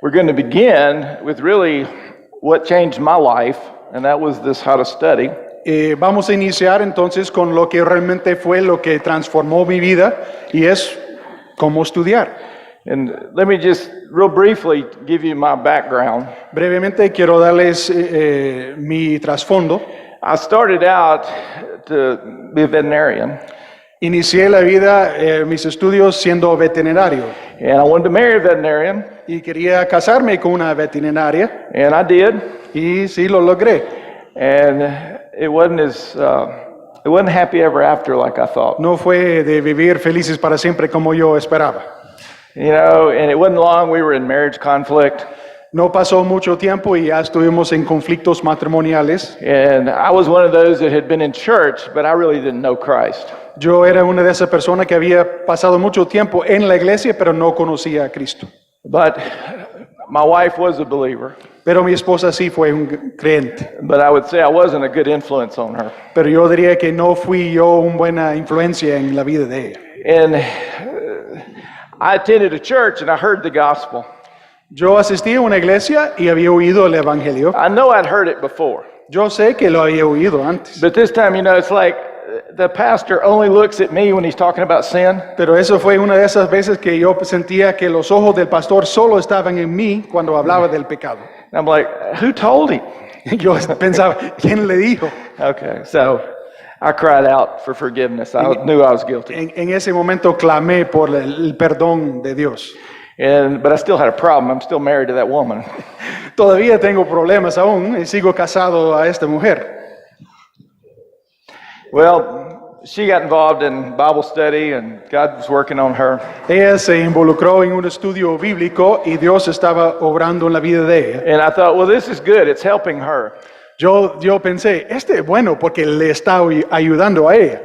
We're going to begin with really what changed my life, and that was this how to study. Vamos a iniciar entonces con lo que realmente fue lo que transformó mi vida y es cómo estudiar. And let me just real briefly give you my background. Brevemente quiero darles mi trasfondo. I started out to be a veterinarian, Inicié la vida, mis estudios siendo veterinario and I wanted to marry a veterinarian, y quería casarme con una veterinaria and I did. y sí lo logré. And it wasn't happy ever after like I thought. No fue de vivir felices para siempre como yo esperaba. You know, and it wasn't long we were in marriage conflict. No pasó mucho tiempo y ya estuvimos en conflictos matrimoniales. And I was one of those that had been in church, but I really didn't know Christ. Yo era una de esas personas que había pasado mucho tiempo en la iglesia, pero no conocía a Cristo. But my wife was a believer, Pero mi esposa sí fue un creyente. but I would say I wasn't a good influence on her. Pero yo diría que no fui yo una buena influencia en la vida de ella. And I attended a church and I heard the gospel. Yo asistí a una iglesia y había oído el evangelio. I know I'd heard it before, Yo sé que lo había oído antes. but this time, you know, it's like the pastor only looks at me when he's talking about sin. Pero eso fue una de esas veces que yo sentía que los ojos del pastor solo estaban en mí cuando hablaba del pecado. I'm like, who told him? Yo pensaba, ¿quién le dijo? Okay, so I cried out for forgiveness. I knew I was guilty. En ese momento clamé por el perdón de Dios. But I still had a problem. I'm still married to that woman. Todavía tengo problemas aún y sigo casado a esta mujer. Well, she got involved in Bible study and God was working on her. Ella se involucró en un estudio bíblico y Dios estaba obrando en la vida de ella. And I thought, well, this is good. It's helping her. Yo pensé, es bueno porque le está ayudando a ella.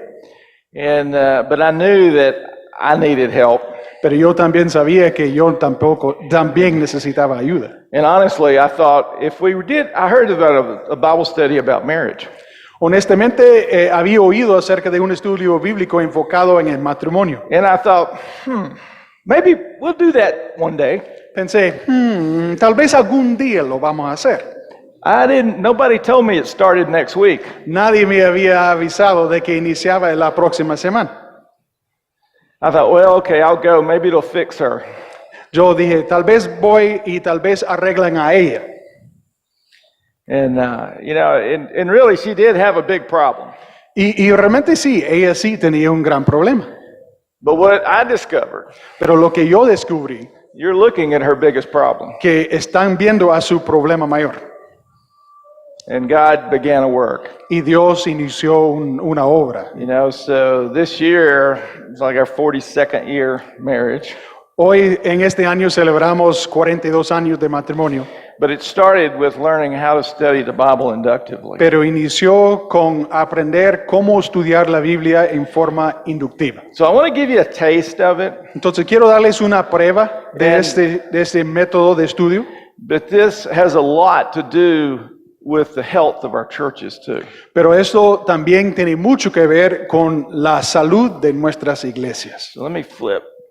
But I knew that I needed help. Pero yo también sabía que yo también necesitaba ayuda. And honestly, I thought I heard about a Bible study about marriage. Honestamente, había oído acerca de un estudio bíblico enfocado en el matrimonio. And I thought, maybe we'll do that one day. Pensé, tal vez algún día lo vamos a hacer. Nobody told me it started next week. Nadie me había avisado de que iniciaba la próxima semana. I thought, well, okay, I'll go. Maybe it'll fix her. Yo dije, tal vez voy y tal vez arreglan a ella. And, you know, and really she did have a big problem. Y realmente sí, ella sí tenía un gran problema. But what I discovered, Pero lo que yo descubrí, you're looking at her biggest problem. que están viendo a su problema mayor. And God began a work. Y Dios inició una obra. You know, so this year, it's like our 42nd year marriage. Hoy en este año celebramos 42 años de matrimonio. But it started with learning how to study the Bible inductively. Pero inició con aprender cómo estudiar la Biblia en forma inductiva. So I want to give you a taste of it. Entonces quiero darles una prueba de este método de estudio. But this has a lot to do with the health of our churches too. Pero esto también tiene mucho que ver con la salud de nuestras iglesias. So let me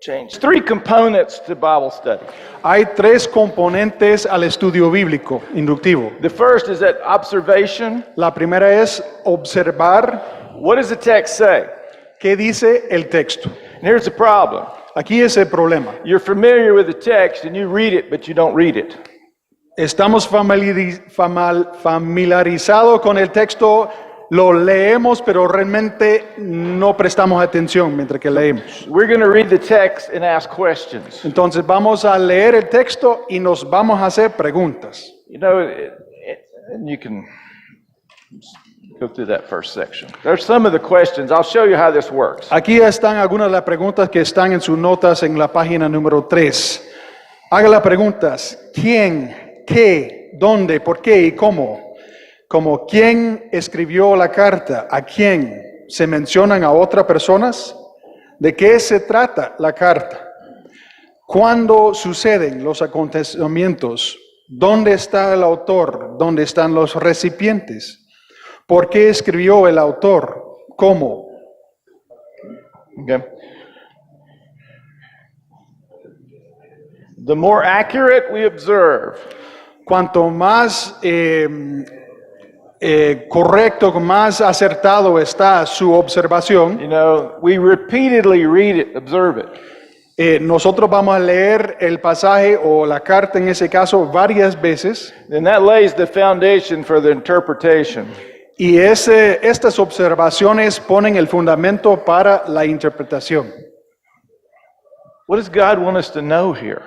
change. 3 components to Bible study. Hay 3 componentes al estudio bíblico inductivo. The first is that observation. La primera es observar What does the text say? qué dice el texto. And here's the problem. Aquí es el problema. You're familiar with the text and you read it, but you don't read it. Estamos familiarizados con el texto, lo leemos, pero realmente no prestamos atención mientras que leemos. We're going to read the text and ask questions. Entonces vamos a leer el texto y nos vamos a hacer preguntas. You know, and you can go through that first section. There's some of the questions. I'll show you how this works. Aquí están algunas de las preguntas que están en sus notas en la página número 3. Haga las preguntas. ¿Quién? ¿Qué? ¿Dónde? ¿Por qué? ¿Y cómo? Como quién escribió la carta, a quién, se mencionan a otras personas, de qué se trata la carta, cuándo suceden los acontecimientos, dónde está el autor, dónde están los recipientes, por qué escribió el autor, cómo. Okay. the more accurate we observe, Cuanto más correcto, más acertado está su observación, we repeatedly read it, observe it. Nosotros vamos a leer el pasaje o la carta en ese caso varias veces Then that lays the foundation for the interpretation. y estas observaciones ponen el fundamento para la interpretación. What does God want us to know here?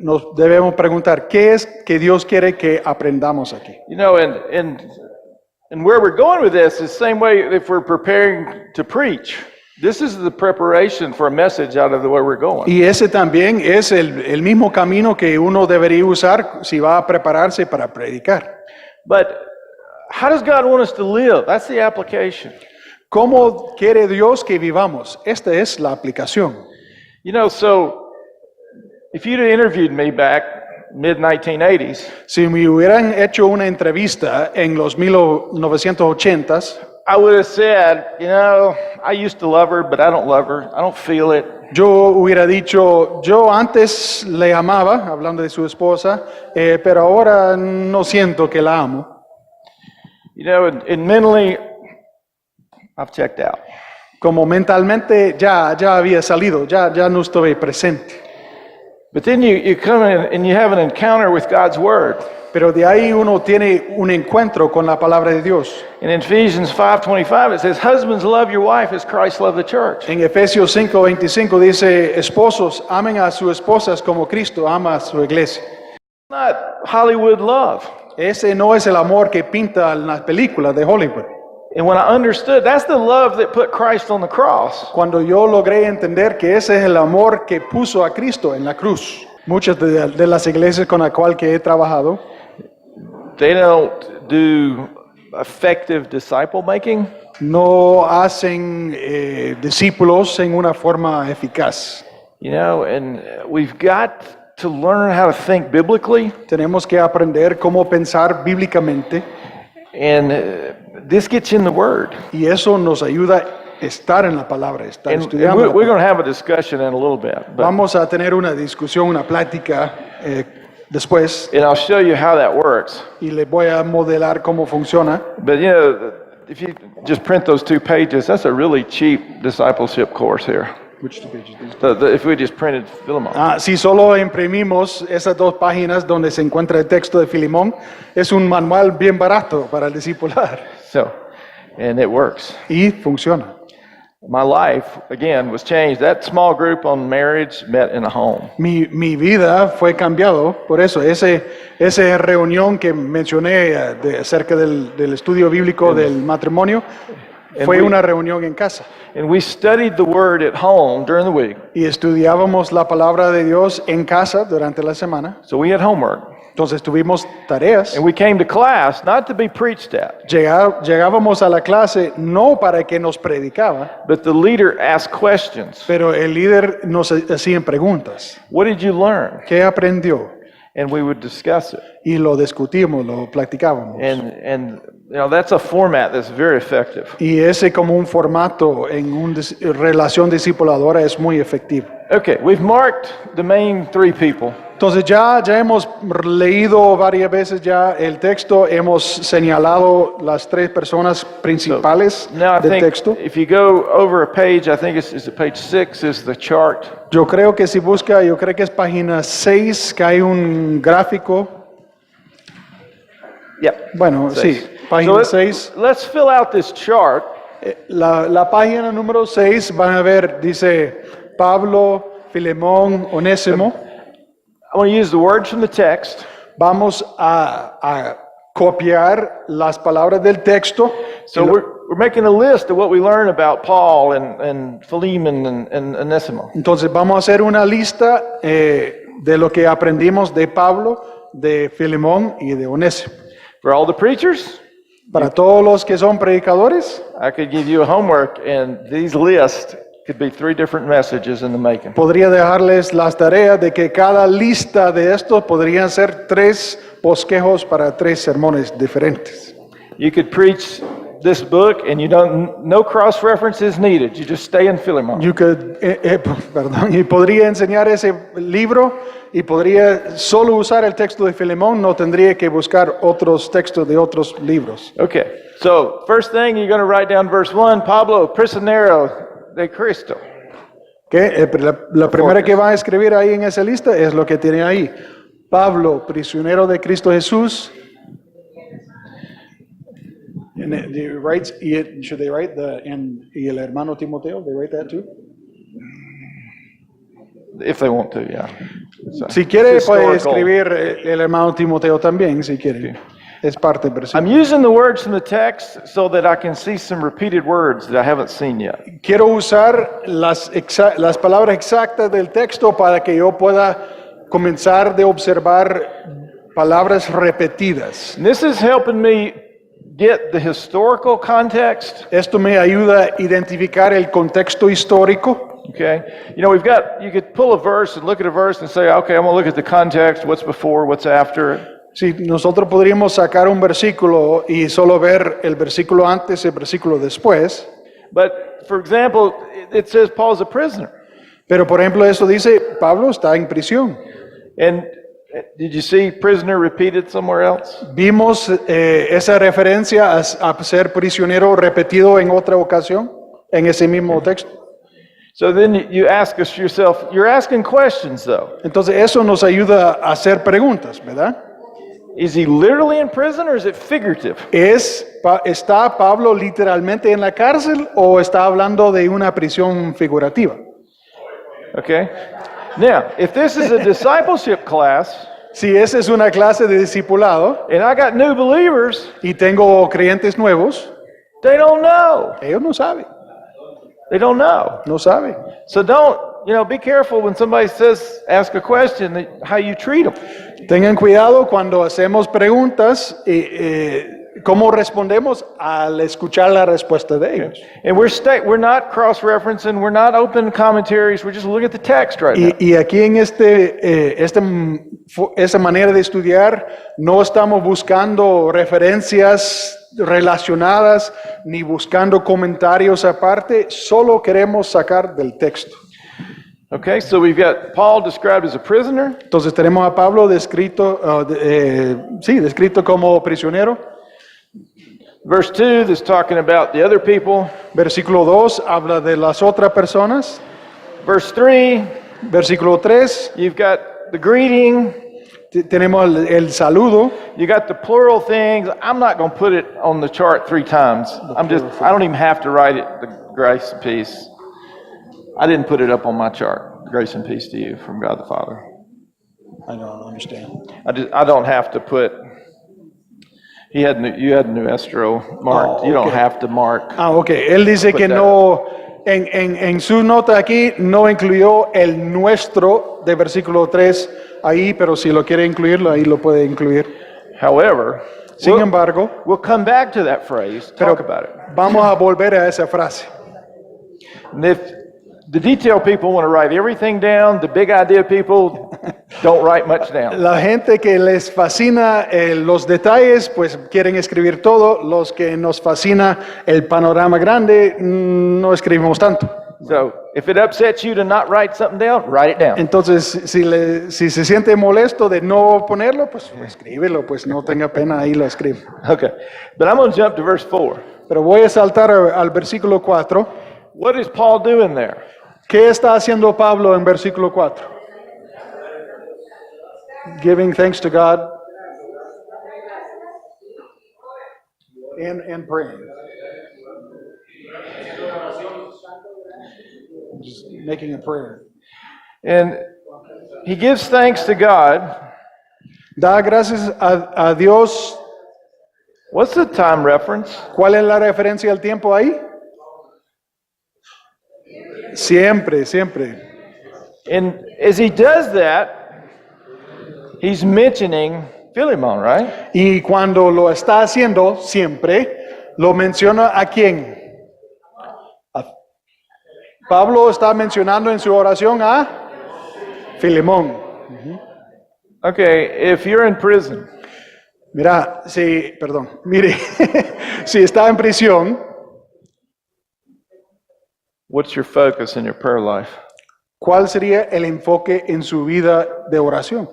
Nos debemos preguntar, ¿qué es que Dios quiere que aprendamos aquí? And where we're going with this is the same way if we're preparing to preach. This is the preparation for a message out of the way we're going. Y ese también es el mismo camino que uno debería usar si va a prepararse para predicar. But how does God want us to live? That's the application. ¿Cómo quiere Dios que vivamos? Esta es la aplicación. So if you'd have interviewed me back mid-1980s, Si me hubieran hecho una entrevista en los 1980s, I would have said, I used to love her, but I don't love her. I don't feel it. yo hubiera dicho, yo antes le amaba, hablando de su esposa, pero ahora no siento que la amo. And mentally, I've checked out. Como mentalmente ya había salido, ya no estoy presente. But then you come in and you have an encounter with God's Word. Pero de ahí uno tiene un encuentro con la palabra de Dios. In Ephesians 5:25, it says, husbands, love your wife as Christ loved the church. En Efesios 5:25 dice, esposos, amen a sus esposas como Cristo ama a su iglesia. Not Hollywood love. Ese no es el amor que pinta en las películas de Hollywood. And when I understood, that's the love that put Christ on the cross. Cuando yo logré entender que ese es el amor que puso a Cristo en la cruz. Muchas de las iglesias con las cuales he trabajado, They don't do effective disciple making. no hacen discípulos en una forma eficaz. And we've got to learn how to think biblically. Tenemos que aprender cómo pensar bíblicamente And this gets in the Word. y eso nos ayuda a estar en la palabra, estar And estudiando. la we're going palabra. to have a discussion in a little bit. But, Vamos a tener una discusión, una plática después and I'll show you how that works. y les voy a modelar cómo funciona. But if you just print those 2 pages, that's a really cheap discipleship course here. If we just printed Philemon. Si solo imprimimos esas 2 páginas donde se encuentra el texto de Filemón, es un manual bien barato para el discipular And it works. y funciona. My life, again, was changed. That small group on marriage met in a home. Mi vida fue cambiado por eso. Esa reunión que mencioné acerca del estudio bíblico del matrimonio fue una reunión en casa. And we studied the Word at home during the week. Y estudiábamos la palabra de Dios en casa durante la semana. So we had homework. Entonces tuvimos tareas. And we came to class not to be preached at, Llegábamos a la clase no para que nos predicaba, but the leader asked questions. pero el líder nos hacía preguntas. What did you learn? ¿Qué aprendió? And we would discuss it. Y lo discutimos, lo platicábamos. And that's a format that's very effective. Y ese como un formato en una relación discipuladora es muy efectivo. Okay, we've marked the main 3 people. Entonces ya hemos leído varias veces ya el texto, hemos señalado las 3 personas principales Now I del think texto. if you go over a page, I think it's page 6 is the chart. Yo creo que si busca, yo creo que es página 6, que hay un gráfico. Yep. Bueno, sí, página So 6. let's fill out this chart. La página número 6, van a ver, dice Pablo, Filemón, Onésimo. I want to use the words from the text. Vamos a copiar las palabras del texto. So we're making a list of what we learn about Paul and Philemon and Onesimus. Entonces vamos a hacer una lista de lo que aprendimos de Pablo, de Filemón y de Onésimo. For all the preachers, Para todos los que son predicadores, I could give you a homework, and these lists could be 3 different messages in the making. podría dejarles las tareas de que cada lista de estos podrían ser 3 bosquejos para 3 sermones diferentes. You could preach this book and no cross-reference is needed. You just stay in Philemon. You could, perdón, y podría enseñar ese libro y podría solo usar el texto de Filemón, no tendría que buscar otros textos de otros libros. Okay, so first thing you're going to write down verse 1, Pablo, prisionero de Cristo. La primera que va a escribir ahí en esa lista es lo que tiene ahí. Pablo, prisionero de Cristo Jesús. And should they write y el hermano Timoteo, they write that too? If they want to, yeah. Si quiere puede Historical. escribir el hermano Timoteo también, si quiere. Es parte del I'm versículo. using the words from the text so that I can see some repeated words that I haven't seen yet. Quiero usar las palabras exactas del texto para que yo pueda comenzar de observar palabras repetidas. And this is helping me get the historical context. Esto me ayuda a identificar el contexto histórico. Okay, you know, you could pull a verse and look at a verse and say, okay, I'm going to look at the context, what's before, what's after it. Si nosotros podríamos sacar un versículo y solo ver el versículo antes y el versículo después, But for example, it says Paul's a prisoner. pero por ejemplo eso dice, Pablo está en prisión. And did you see prisoner repeated somewhere else? Vimos esa referencia a ser prisionero repetido en otra ocasión, en ese mismo texto. So then you ask yourself, you're asking questions though. Entonces eso nos ayuda a hacer preguntas, ¿verdad? Is he literally in prison or is it figurative? ¿Está Pablo literalmente en la cárcel o está hablando de una prisión figurativa? Okay. Now, if this is a discipleship class Si esa es una clase de discipulado and I got new believers, y tengo creyentes nuevos, they don't know. ellos no saben, They don't know. no saben. So be careful when somebody says, ask a question, how you treat them. Tengan cuidado cuando hacemos preguntas cómo respondemos al escuchar la respuesta de ellos. And we're not cross-referencing, we're not open commentaries, we're just looking at the text right now. Y aquí en esta manera de estudiar no estamos buscando referencias relacionadas ni buscando comentarios aparte, solo queremos sacar del texto. Okay, so we've got Paul described as a prisoner. Entonces tenemos a Pablo descrito como prisionero. Verse 2 is talking about the other people. Versículo 2 habla de las otras personas. Verse 3, Versículo 3 you've got the greeting, tenemos el saludo. you got the plural things. I'm not going to put it on the chart 3 times. I don't even have to write it, the grace and peace. I didn't put it up on my chart. Grace and peace to you from God the Father. I don't understand. I don't have to put. You had Nuestro marked. Oh, You don't okay. have to mark. Ok. Él dice que no, en su nota aquí no incluyó el nuestro de versículo 3 ahí, pero si lo quiere incluirlo, ahí lo puede incluir. However, Sin embargo, we'll come back to that phrase. pero Talk about it. vamos a volver a esa frase. And if the detail people want to write everything down, the big idea people don't write much down. La gente que les fascina los detalles, pues quieren escribir todo. Los que nos fascina el panorama grande, no escribimos tanto. So if it upsets you to not write something down, write it down. Entonces, si se siente molesto de no ponerlo, pues escríbelo, pues no tenga pena, ahí lo escribe. Okay. But I'm going to jump to verse 4. Pero voy a saltar al versículo 4. What is Paul doing there? ¿Qué está haciendo Pablo en versículo 4? Giving thanks to God and praying. Just making a prayer. And he gives thanks to God. Da gracias a Dios. What's the time reference? ¿Cuál es la referencia al tiempo ahí? Siempre, siempre. And as he does that, he's mentioning Philemon, right? Y cuando lo está haciendo, siempre, lo menciona a quién. Pablo está mencionando en su oración a Filemón. Okay, if you're in prison, Mire, si está en prisión, what's your focus in your prayer life? ¿cuál sería el enfoque en su vida de oración?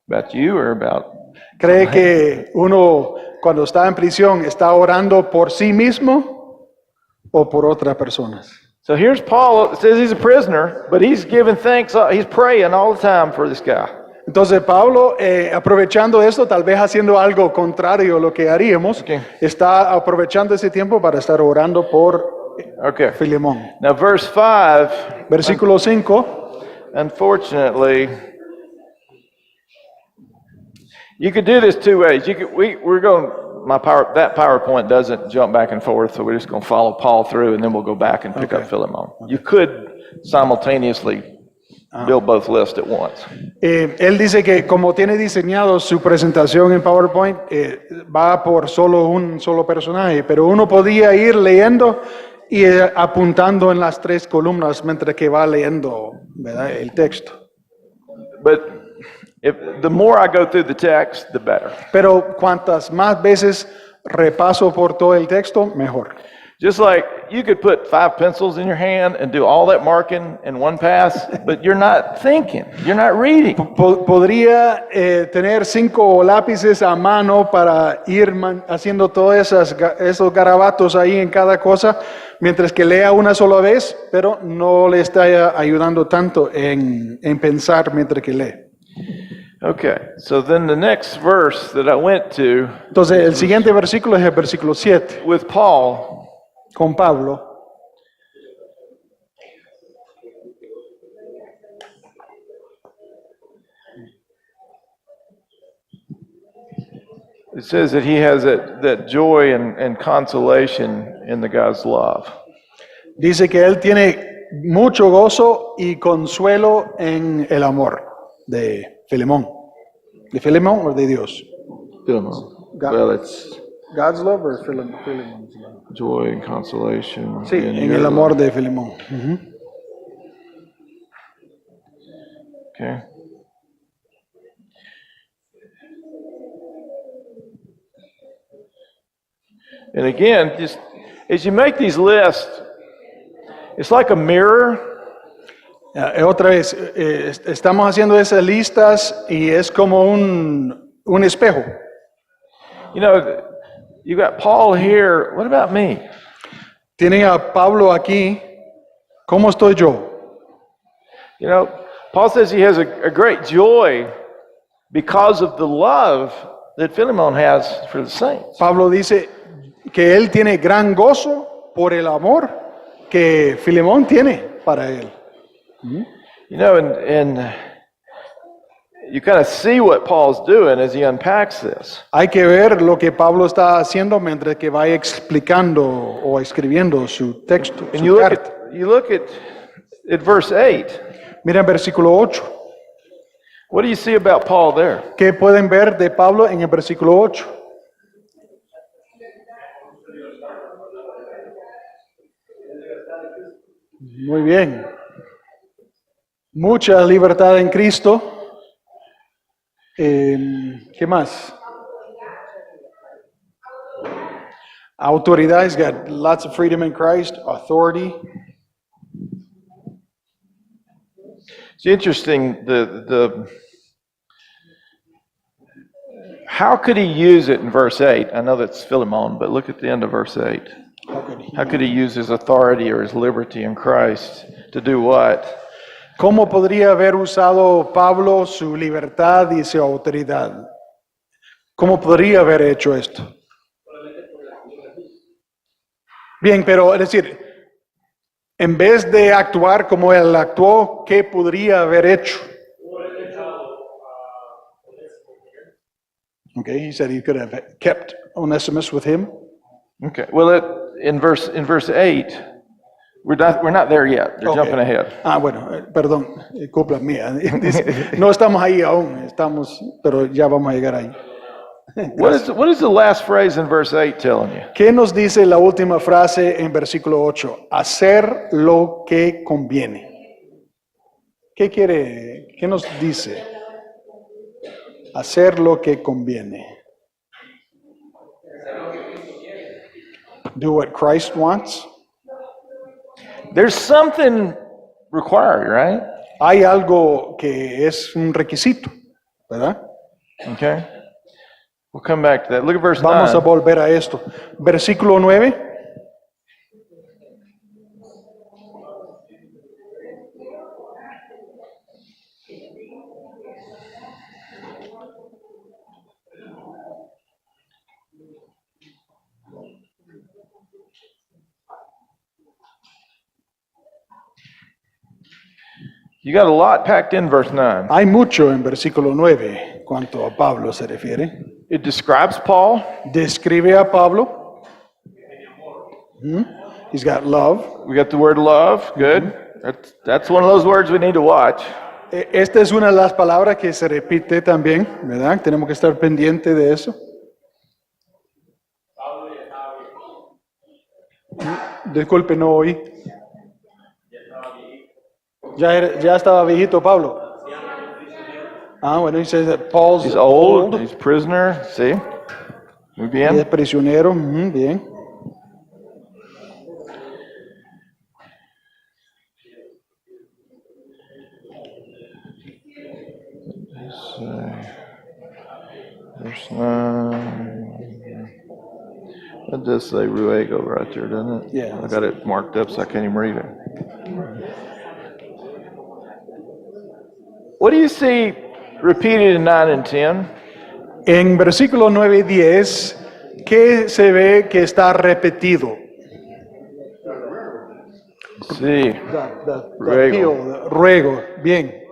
About you or about? ¿Cree que uno cuando está en prisión está orando por sí mismo o por otras personas? So here's Paul. It says he's a prisoner, but he's giving thanks. He's praying all the time for this guy. Entonces Pablo, aprovechando esto, tal vez haciendo algo contrario a lo que haríamos, Okay. está aprovechando ese tiempo para estar orando por Okay. Filemón. Now, verse 5, Versículo 5. unfortunately, you could do this two ways. We're going. That PowerPoint doesn't jump back and forth, so we're just going to follow Paul through, and then we'll go back and pick Okay. up Philemon. You could simultaneously build both lists at once. Él dice que como tiene diseñado su presentación en PowerPoint, va por solo un solo personaje, pero uno podía ir leyendo y apuntando en las tres columnas mientras que va leyendo, ¿verdad?, el texto. But the more I go through the text, the better. Pero cuantas más veces repaso por todo el texto, mejor. Just like you could put 5 pencils in your hand and do all that marking in one pass, but you're not thinking, you're not reading. Podría tener 5 lápices a mano para ir haciendo todos esos garabatos ahí en cada cosa, mientras que lea una sola vez, pero no le está ayudando tanto en pensar mientras que lee. Okay, so then the next verse that I went to Entonces, el siguiente versículo es el versículo 7, with Paul, con Pablo. it says that he has that joy and consolation in the God's love. Dice que él tiene mucho gozo y consuelo en el amor de Filemón. ¿De Filemón o de Dios? Philemon. God. Well, it's God's love or Philemon's love? joy and consolation. Sí, in en your el amor love. de Filemón. Ujú. Okay. And again, just as you make these lists, it's like a mirror. Otra vez, estamos haciendo esas listas y es como un espejo. You know, you got Paul here. What about me? Tienen a Pablo aquí. ¿Cómo estoy yo? You know, Paul says he has a great joy because of the love that Philemon has for the saints. Pablo dice que él tiene gran gozo por el amor que Filemón tiene para él. You know, and you kind of see what Paul's doing as he unpacks this. Hay que ver lo que Pablo está haciendo mientras que vaya explicando o escribiendo su texto, And su you look carta. at verse 8. Mira el versículo 8. What do you see about Paul there? ¿Qué pueden ver de Pablo en el versículo 8? Muy bien. Mucha libertad en Cristo. ¿Qué más? Autoridad. He's got lots of freedom in Christ. Authority. It's interesting, how could he use it in verse 8? I know that's Philemon, but look at the end of verse 8. How could he use his authority or his liberty in Christ to do what? ¿Cómo podría haber usado Pablo su libertad y su autoridad? ¿Cómo podría haber hecho esto? Bien, pero es decir, en vez de actuar como él actuó, ¿qué podría haber hecho? Okay, he said he could have kept Onesimus with him. Okay. Well, in verse 8, we're not there yet. You're Okay. jumping ahead. Bueno, perdón, culpa mía. Dice, no estamos ahí aún, pero ya vamos a llegar ahí. What is the last phrase in verse 8 telling you? ¿Qué nos dice la última frase en versículo 8? Hacer lo que conviene. ¿Qué nos dice? hacer lo que conviene. Do what Christ wants. There's something required, right? Hay algo que es un requisito, ¿verdad? Okay. We'll come back to that. Look at verse Vamos a 9. volver a esto. Versículo 9. You got a lot packed in verse 9. Hay mucho en versículo 9 cuanto a Pablo se refiere. It describes Paul. Describe a Pablo. He's got love. We got the word love. Good. That's one of those words we need to watch. Esta es una de las palabras que se repite también, ¿verdad? Tenemos que estar pendiente de eso. Disculpe, no oí. Ya estaba viejito Pablo. Bueno, he says that Paul's He's old. He's prisoner. See? Muy Y es bien. prisionero. Bien. Verse 9. That does say Ruego right there, doesn't it? Yeah. I got it marked up so I can't even read it. What do you see repeated in 9 and 10? En versículo 9 y 10, ¿qué se ve que está repetido? Sí. Ruego. Ruego, bien.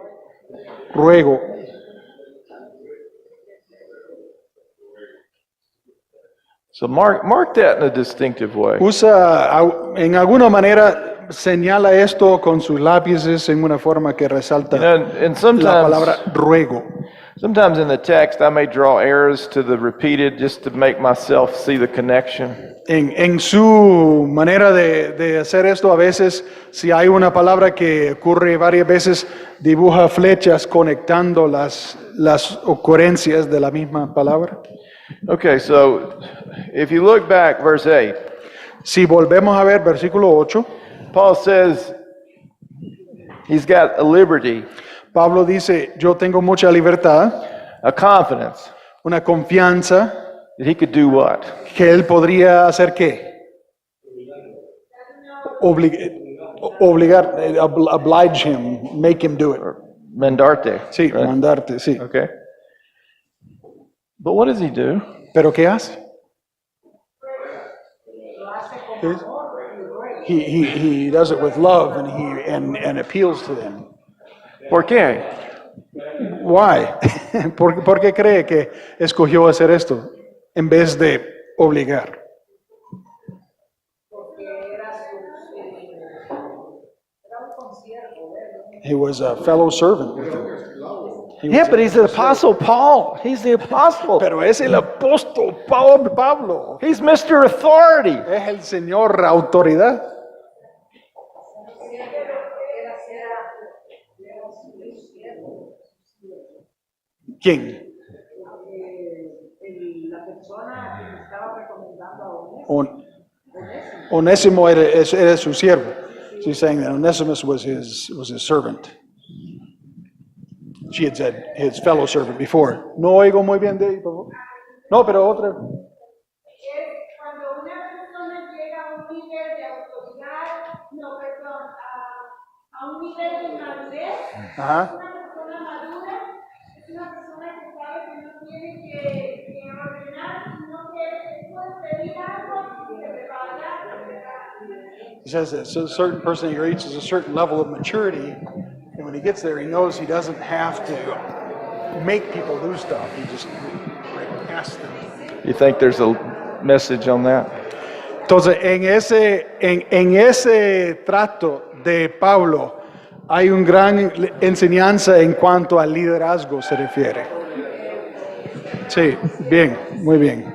Ruego. So mark that in a distinctive way. En alguna manera señala esto con sus lápices en una forma que resalta You know, and la palabra ruego. sometimes in the text I may draw errors to the repeated just to make myself see the connection. En su manera de hacer esto, a veces, si hay una palabra que ocurre varias veces, dibuja flechas conectando las ocurrencias de la misma palabra. Okay, so if you look back, verse 8, Si volvemos a ver versículo 8, Paul says he's got a liberty, Pablo dice, yo tengo mucha libertad, a confidence una confianza that he could do what? que él podría hacer qué? Obligar, oblige him, make him do it. Mandarte. Sí, right? mandarte, sí. Okay. But what does he do? ¿Pero qué hace? He does it with love and appeals to them. ¿Por qué? Why? ¿Por qué cree que escogió hacer esto en vez de obligar? He was a fellow servant with him. Yeah, but he's the apostle Paul. He's the apostle. Pero es el apóstol Pablo. He's Mr. Authority. Es el Señor autoridad. ¿Quién? La persona que estaba recomendando a Onésimo era su siervo. She's saying that Onesimus was his servant. She had said his fellow servant before. No oigo muy bien de ahí, por favor. No, pero otra. Cuando una persona llega a un nivel de autoridad, a un nivel de madurez, Ajá. una persona madura es una persona que sabe que no tiene que ordenar, sino que puede pedir algo y se le va a dar. He says that so a certain person he reaches a certain level of maturity, and when he gets there, he knows he doesn't have to make people do stuff. He just asks them. You think there's a message on that? Entonces, en ese trato de Pablo hay una gran enseñanza en cuanto al liderazgo se refiere. Sí, bien, muy bien.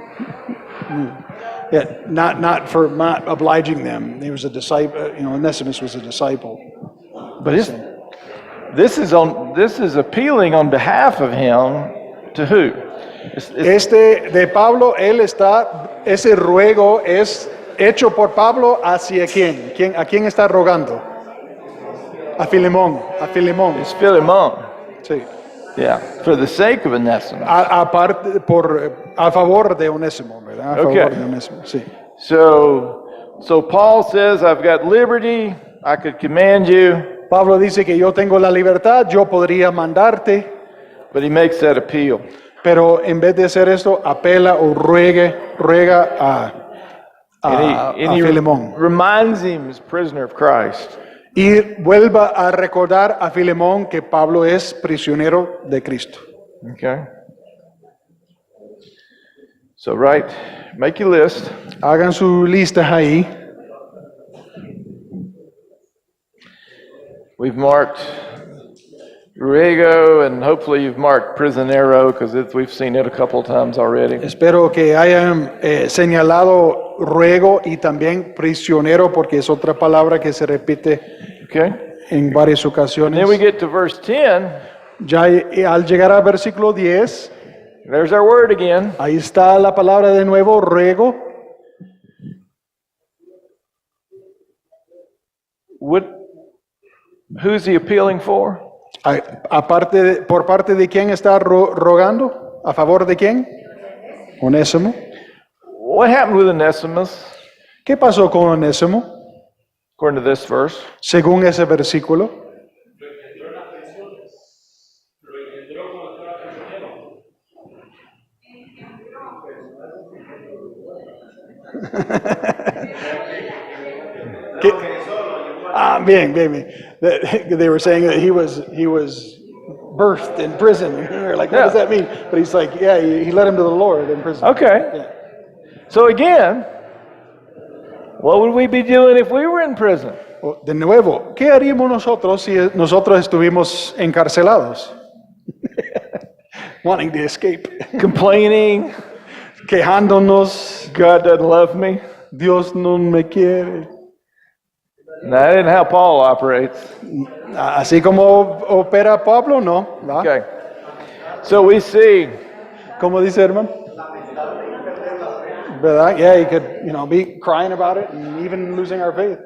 Yeah, not obliging them. He was a disciple. Onesimus was a disciple. But this is appealing on behalf of him to who? Este de Pablo, ese ruego es hecho por Pablo hacia quién? ¿A quién está rogando? A Filemón. It's Philemon. Sí. Yeah, for the sake of Onesimus. A favor de Onésimo, ¿verdad? A Okay. favor de Onésimo, sí. So Paul says, I've got liberty, I could command you, Pablo dice que yo tengo la libertad, yo podría mandarte, but he makes that appeal. pero en vez de hacer esto, apela o ruega a And he Filemón. reminds him as prisoner of Christ. Y vuelva a recordar a Filemón que Pablo es prisionero de Cristo. Okay? So make your list. Hagan sus listas ahí. We've marked ruego, and hopefully you've marked prisionero, because we've seen it a couple of times already. Espero que hayan señalado ruego y también prisionero, porque es otra palabra que se repite Okay? en varias Then we ocasiones. get to verse 10. Ya al llegar al versículo 10, There's our word again. ahí está la palabra de nuevo, ruego. Who's he appealing for? ¿Por parte de quién está rogando? ¿A favor de quién? Onésimo. What happened with Onesimus, ¿Qué pasó con Onésimo? according to this verse? Según ese versículo. Bien. They were saying that he was birthed in prison. They're like, what does that mean? But he's like, yeah, he led him to the Lord in prison. Okay. Yeah. So again, what would we be doing if we were in prison? De nuevo, ¿qué haríamos nosotros si nosotros estuvimos encarcelados? Wanting to escape. Complaining, Quejándonos, God doesn't love me. Dios no me quiere. That isn't how Paul operates. Así como opera Pablo, no. ¿va? Okay. So we see ¿Cómo dice, hermano? ¿Verdad? Yeah, he could, be crying about it and even losing our faith.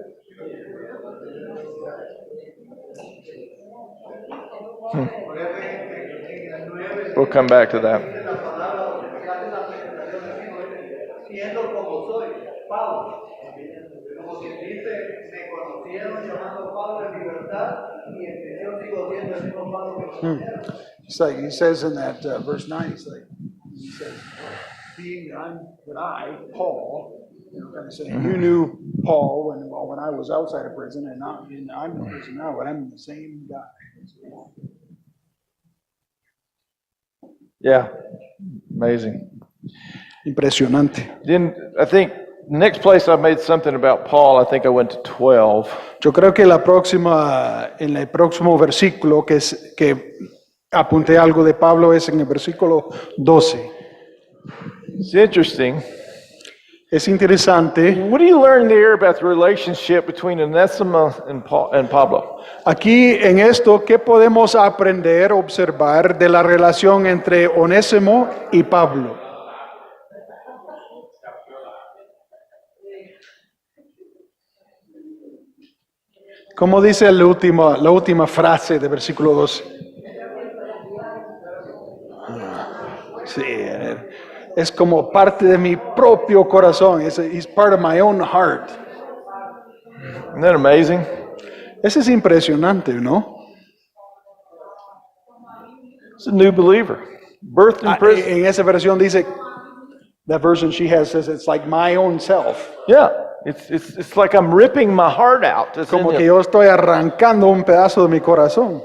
we'll come back to that. Siendo como soy, Pablo, como quien dice, me conocieron llamando Pablo en libertad y en que yo sigo siendo el mismo Pablo que conocieron. It's like he says in that verse 9, he says, being that I, Paul, kind of saying, you knew Paul when I was outside of prison, and I'm in prison now, but I'm the same guy. Yeah. Amazing. Impresionante. Then I think next place I made something about Paul, I think I went to 12. Yo creo que en el próximo versículo que apunté algo de Pablo es en el versículo 12. It's interesting. Es interesante. What do you learn there about the relationship between Onesimus and Pablo? Aquí en esto, ¿qué podemos aprender, observar de la relación entre Onésimo y Pablo? ¿Cómo dice la última frase del versículo 12? Sí, es como parte de mi propio corazón. He's part of my own heart. Isn't that amazing? Eso es impresionante, ¿no? It's a new believer, birthed in prison. En esa versión dice, that version she has says it's like my own self. Yeah, it's like I'm ripping my heart out. That's in Como que him. yo estoy arrancando un pedazo de mi corazón.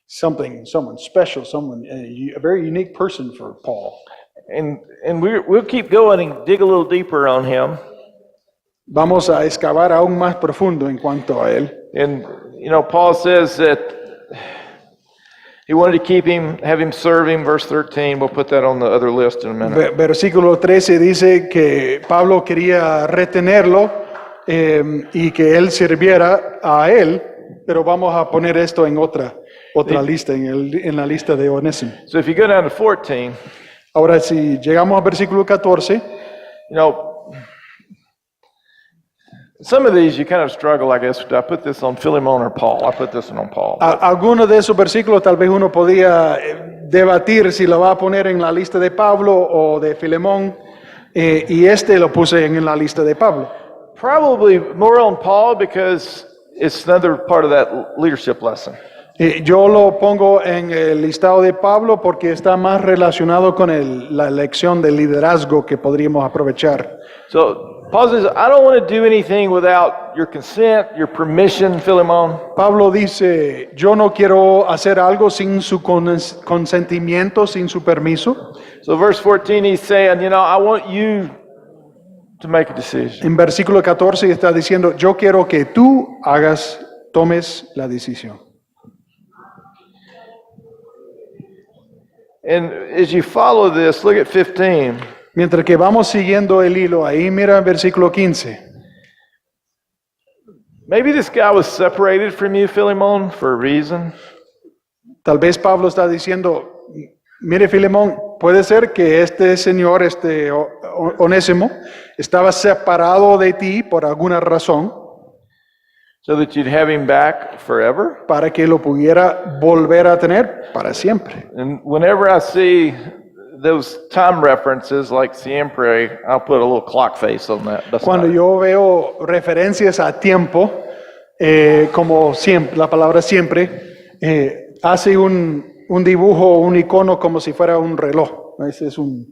Someone special, a very unique person for Paul. And we'll keep going and dig a little deeper on him. Vamos a excavar aún más profundo en cuanto a él. And Paul says that He wanted to keep him, have him serve him, verse 13. We'll put that on the other list in a minute. Versículo 13 dice que Pablo quería retenerlo y que él sirviera a él, pero vamos a poner esto en otra lista, en la lista de Onésimo. So if you go down to 14, Ahora, si llegamos al versículo 14, you know, some of these you kind of struggle, I guess. Do I put this on Philemon or Paul? I put this one on Paul. algunos de esos versículos tal vez uno podía debatir si lo va a poner en la lista de Pablo o de Filemón, y este lo puse en la lista de Pablo. Probably more on Paul because it's another part of that leadership lesson. Yo lo pongo en el listado de Pablo porque está más relacionado con la lección de liderazgo que podríamos aprovechar. So Paul says, I don't want to do anything without your consent, your permission, Philemon. Pablo dice, yo no quiero hacer algo sin su consentimiento, sin su permiso. So verse 14, he's saying, you know, I want you to make a decision. En versículo 14 está diciendo, yo quiero que tú tomes la decisión. And as you follow this, look at 15. Mientras que vamos siguiendo el hilo, ahí mira el versículo 15. Maybe this guy was separated from you, Philemon, for a reason. Tal vez Pablo está diciendo, mire Filemón, puede ser que este señor, Onésimo, estaba separado de ti por alguna razón, So that you'd have him back forever. para que lo pudiera volver a tener para siempre. And whenever I see those time references like siempre, I'll put a little clock face on that. That's Cuando not it. yo veo referencias a tiempo, como siempre, la palabra siempre, hace un dibujo, un icono como si fuera un reloj. Ese es un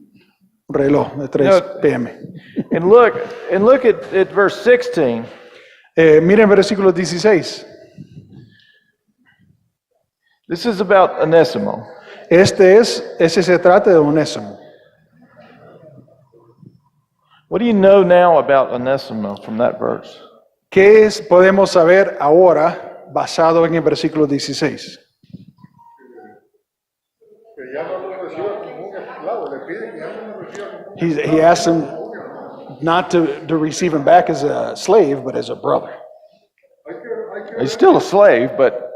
reloj de 3 p.m. And look at verse 16. Miren versículo 16. This is about Onésimo. Ese se trata de Onésimo. What do you know now about Onésimo from that verse? ¿Qué podemos saber ahora basado en el versículo 16? Que ya no lo reciba como un esclavo, le pide que ya no lo reciba como un He asked him not to receive him back as a slave, but as a brother. He's still a slave, but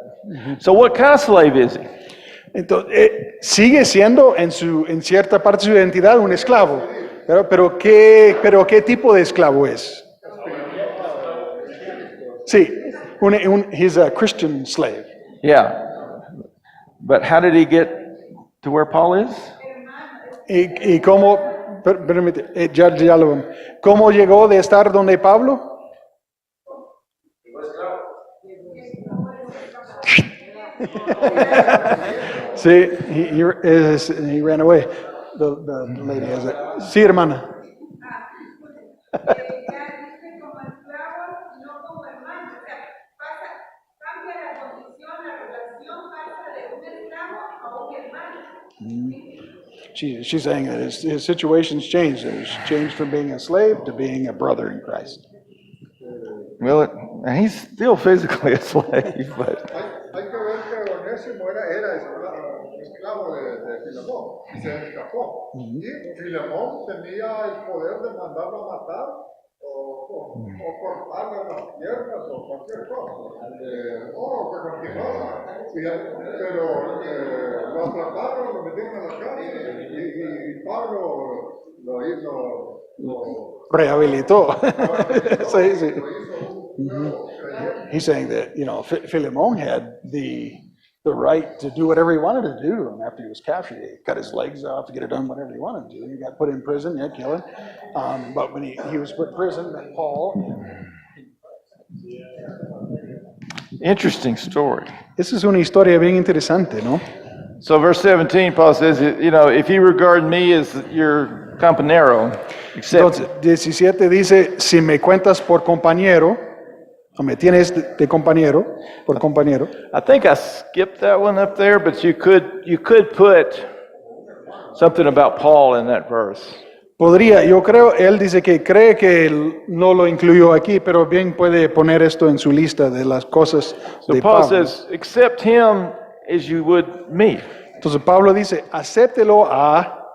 so what kind of slave is he? Entonces, sigue siendo en cierta parte de su identidad un esclavo, pero ¿qué tipo de esclavo es? Sí, he's a Christian slave. Yeah. But how did he get to where Paul is? ¿Y cómo, permite, ya lo vemos. ¿Cómo llegó de estar donde Pablo? Sí, he ran away. The lady has it. Sí, hermana. Ya dice como esclavos, no como hermanos. O sea, cambia la condición, la relación pasa de un esclavo a un hermano. She's saying that his situation's changed. It's changed from being a slave to being a brother in Christ. Well, he's still physically a slave, but Hay que ver que Onésimo era esclavo de Filemón, se escapó. Y Filemón tenía el poder de mandarlo a matar o cortarle las piernas o cualquier cosa. O que continuaba. Pero lo atraparon, lo metieron a la cárcel y Pablo lo hizo. Rehabilitó. Sí, sí. He's saying that, Philemon had the right to do whatever he wanted to do to him after he was captured. He cut his legs off to get it done whatever he wanted to do. He got put in prison, kill him. But when he was put in prison, met Paul. interesting story. Esa es una historia bien interesante, ¿no? So verse 17, Paul says, if you regard me as your compañero, Entonces, 17 dice, si me cuentas por compañero, o me tienes de compañero, por compañero. I think I skipped that one up there, but you could put something about Paul in that verse. Yo creo, él dice que cree que él no lo incluyó aquí, pero bien puede poner esto en su lista de las cosas So de Paul Pablo. says, accept him as you would me. Entonces Pablo dice, acéptelo a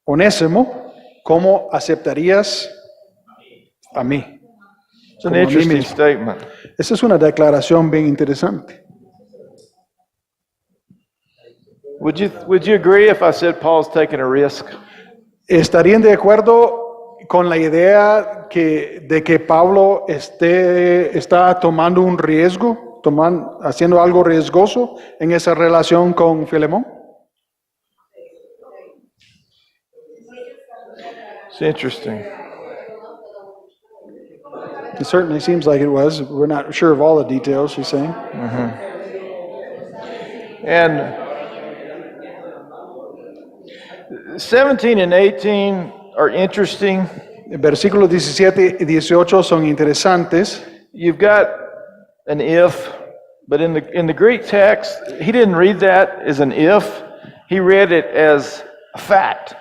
Onésimo como aceptarías a mí. It's an Como a mí interesting mismo. statement. Esa es una declaración bien interesante. Would you agree if I said Paul's taking a risk? ¿Estarían de acuerdo con la idea de que Pablo está tomando un riesgo, haciendo algo riesgoso en esa relación con Filemón? It's interesting. It certainly seems like it was. We're not sure of all the details, she's saying. And 17 and 18 are interesting. Versículos 17 y 18 son interesantes. You've got an if, but in the Greek text, he didn't read that as an if. He read it as a fact.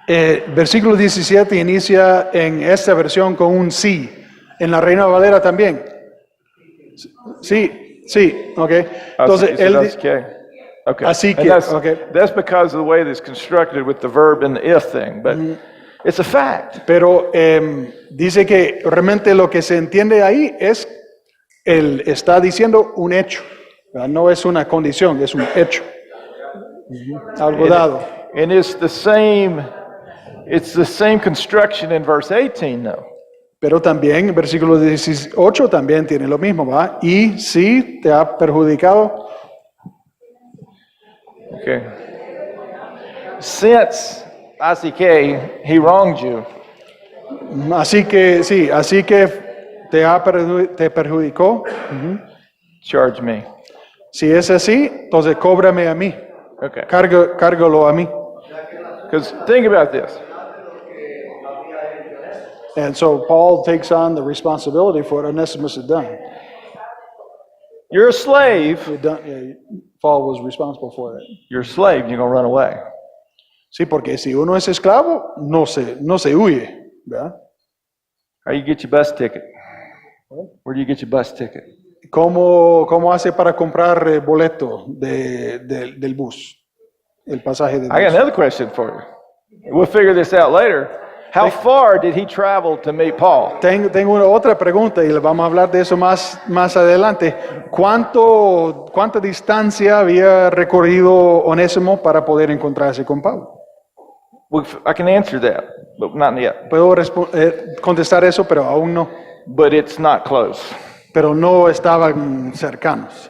Versículo 17 inicia en esta versión con un sí. En la Reina Valera también. Sí, sí, ok. Entonces, So él that's okay. Okay. Así And que, that's, okay. that's because of the way that's constructed with the verb and the if thing, but it's a fact. Pero dice que realmente lo que se entiende ahí es, él está diciendo un hecho, ¿verdad? No es una condición, es un hecho. Algo dado. And it's the same construction in verse 18 though. Pero también, versículo 18 también tiene lo mismo, ¿va? Y si te ha perjudicado, Okay. Since ICK, he wronged you. así que sí, así que te perjudicó. Charge me. Si es así, entonces cóbrame a mí, Okay. cárgalo a mí. Because think about this. And so Paul takes on the responsibility for what Onesimus had done. You're a slave. Paul was responsible for that. You're a slave. You're going to run away. Sí, porque si uno es esclavo, no se huye, ¿verdad? How you get your bus ticket? Where do you get your bus ticket? ¿Cómo hace para comprar boleto del bus? El pasaje del I got bus. another question for you. We'll figure this out later. How far did he travel to meet Paul? Tengo otra pregunta y le vamos a hablar de eso más adelante. ¿Cuánta distancia había recorrido Onésimo para poder encontrarse con Pablo? I can answer that, but not yet. Puedo contestar eso, pero aún no. But it's not close. Pero no estaban cercanos.